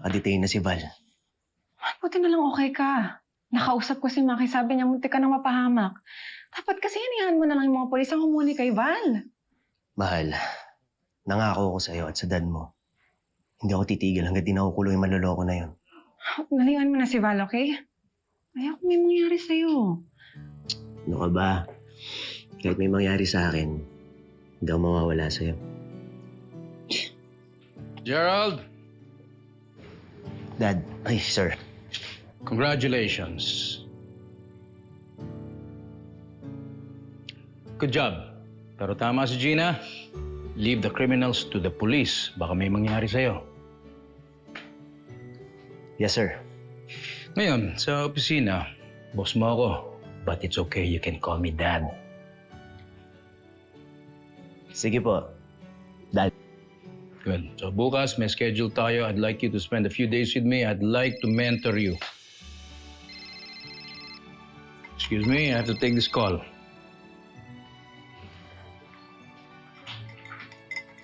Nakadetain na si Val. Buti na lang okay ka. Nakausap ko si Maki, sabi niya muntik ka nang mapahamak. Dapat kasi hinihan mo na lang yung mga polis ang humuli kay Val. Mahal, nangako ako sa'yo at sa dad mo. Hindi ako titigil hanggang di nakukulong yung manloloko na yun. Nalingan mo na si Val, okay? Ayaw ko may mangyari sa'yo. Ano ka ba? Kahit may mangyari sa akin, hindi ako mawawala sa'yo. Gerald, Dad, ay, sir. congratulations. Good job. Pero tama si Gina. Leave the criminals to the police. Baka may mangyari sa'yo. Yes, sir. Ngayon, sa opisina, boss mo ako. But it's okay, you can call me Dad. Sige po. Dad. Good. So bukas, may schedule tayo. I'd like you to spend a few days with me. I'd like to mentor you. Excuse me, I have to take this call.